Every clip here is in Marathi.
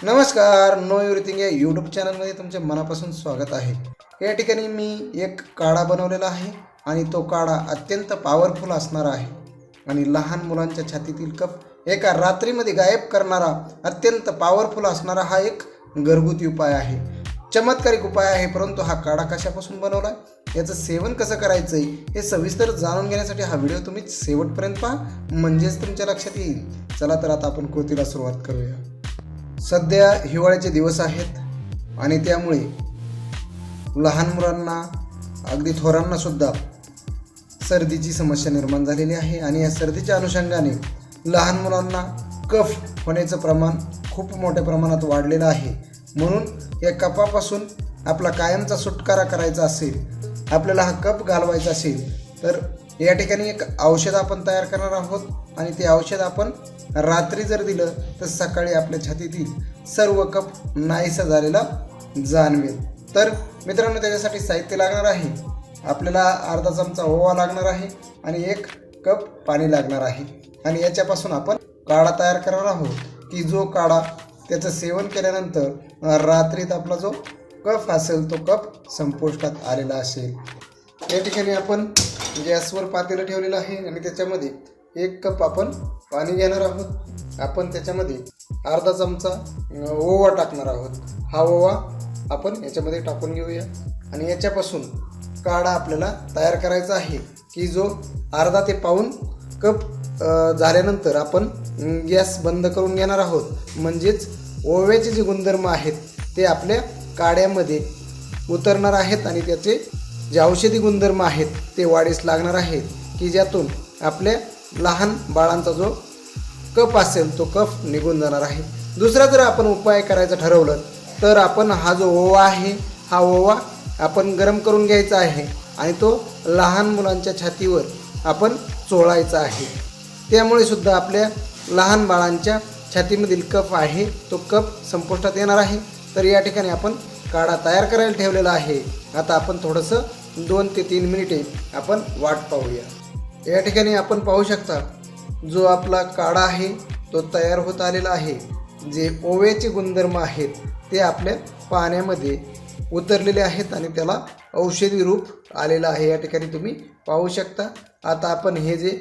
नमस्कार, नो एव्हरीथिंग या यूट्यूब चॅनलमध्ये तुमचे मनापासून स्वागत आहे। या ठिकाणी मी एक काढा बनवलेला आहे आणि तो काढा अत्यंत पॉवरफुल असणार आहे आणि लहान मुलांच्या छातीतील कफ एका रात्रीमध्ये गायब करणारा अत्यंत पॉवरफुल असणारा हा एक घरगुती उपाय आहे। चमत्कारिक उपाय आहे, परंतु हा काढा कशापासून बनवला आहे, याचं सेवन कसं करायचं आहे हे सविस्तर जाणून घेण्यासाठी हा व्हिडिओ तुम्ही शेवटपर्यंत पहा, म्हणजेच तुमच्या लक्षात येईल। चला तर आता आपण कृतीला सुरुवात करूया। सध्या हिवाळ्याचे दिवस आहेत आणि त्यामुळे लहान मुलांना अगदी थोरांना सुद्धा सर्दीची समस्या निर्माण झालेली आहे आणि या सर्दीच्या अनुषंगाने लहान मुलांना कफ होण्याचं प्रमाण खूप मोठ्या प्रमाणात वाढलेलं आहे। म्हणून या कफापासून आपला कायमचा सुटकारा करायचा असेल, आपल्याला हा कफ घालवायचा असेल, तर या ठिकाणी एक औषध आपण तयार करणार आहोत आणि ते औषध आपण रात्री जर दिलं तर सकाळी आपल्या छातीतील सर्व कफ नाहीसा झालेला जाणवेल। तर मित्रांनो, त्याच्यासाठी साहित्य लागणार आहे, आपल्याला अर्धा चमचा ओवा लागणार आहे आणि 1 कप पाणी लागणार आहे आणि याच्यापासून आपण काढा तयार करणार आहोत की जो काढा त्याचं सेवन केल्यानंतर रात्रीत आपला जो कफ असेल तो कफ संपुष्टात आलेला असेल। या ठिकाणी आपण गॅसवर पातेलं ठेवलेलं आहे आणि त्याच्यामध्ये 1 कप आपण पाणी घेणार आहोत। आपण त्याच्यामध्ये अर्धा चमचा ओवा टाकणार आहोत। हा ओवा आपण याच्यामध्ये टाकून घेऊया आणि याच्यापासून काढा आपल्याला तयार करायचा आहे की जो अर्धा ते पाऊण कप झाल्यानंतर आपण गॅस बंद करून घेणार आहोत, म्हणजेच ओव्याचे जे गुणधर्म आहेत ते आपल्या काढ्यामध्ये उतरणार आहेत आणि त्याचे जे औषधी गुणधर्म आहेत ते वाढीस लागणार आहेत की ज्यातून आपल्या लहान बाळांचा जो कफ असेल तो कफ निघून जाणार आहे। दुसरा जर आपण उपाय करायचं ठरवलं तर आपण हा जो ओवा आहे हा ओवा आपण गरम करून घ्यायचा आहे आणि तो लहान मुलांच्या छातीवर आपण चोळायचा आहे। त्यामुळे सुद्धा आपल्या लहान बाळांच्या छातीमधील कफ आहे तो कफ संपुष्टात येणार आहे। तर या ठिकाणी आपण काढा तयार करायला ठेवलेला आहे। आता आपण थोडंसं 2 ते 3 मिनिटे आपण वाट पाहूया। या ठिकाणी आपण पाहू शकता जो आपला काढा आहे तो तयार होत आलेला आहे। जे ओव्याचे गुणधर्म आहेत ते आपल्या पाण्यामध्ये उतरलेले आहेत आणि त्याला औषधी रूप आलेलं आहे। या ठिकाणी तुम्ही पाहू शकता। आता आपण हे जे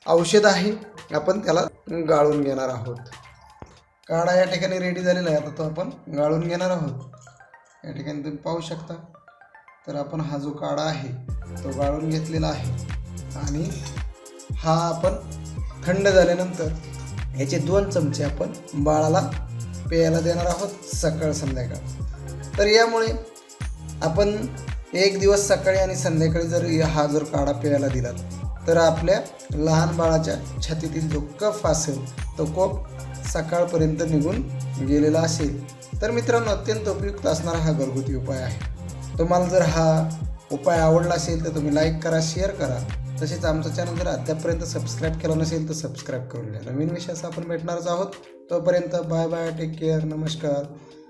औषध आहे आपण त्याला गाळून घेणार आहोत। काढा या ठिकाणी रेडी झालेला आहे, आता तो आपण गाळून घेणार आहोत। या ठिकाणी तुम्ही पाहू शकता। तर आपण हा जो काढा आहे तो गाळून घेतलेला आहे आणि हा आपण थंड झाल्यानंतर याचे 2 चमचे आपण बाळाला प्यायला देणार आहोत सकाळ संध्याकाळ। तर यामुळे आपण 1 दिवस सकाळी आणि संध्याकाळी जर हा काढा प्यायला दिला तर आपल्या लहान बाळाच्या छातीतील जो कफ असेल तो कफ सकाळपर्यंत निघून गेलेला असेल। तर मित्रांनो, अत्यंत उपयुक्त असणारा हा घरगुती उपाय आहे। तुम्हाला जर हा उपाय आवडला असेल तर तुम्ही लाईक करा, शेअर करा। तसेच आमचं चॅनल जर अद्यापपर्यंत सबस्क्राईब केलं नसेल तर सबस्क्राईब करून घ्या। नवीन विषयास आपण भेटणारच आहोत। तोपर्यंत बाय बाय, टेक केअर, नमस्कार।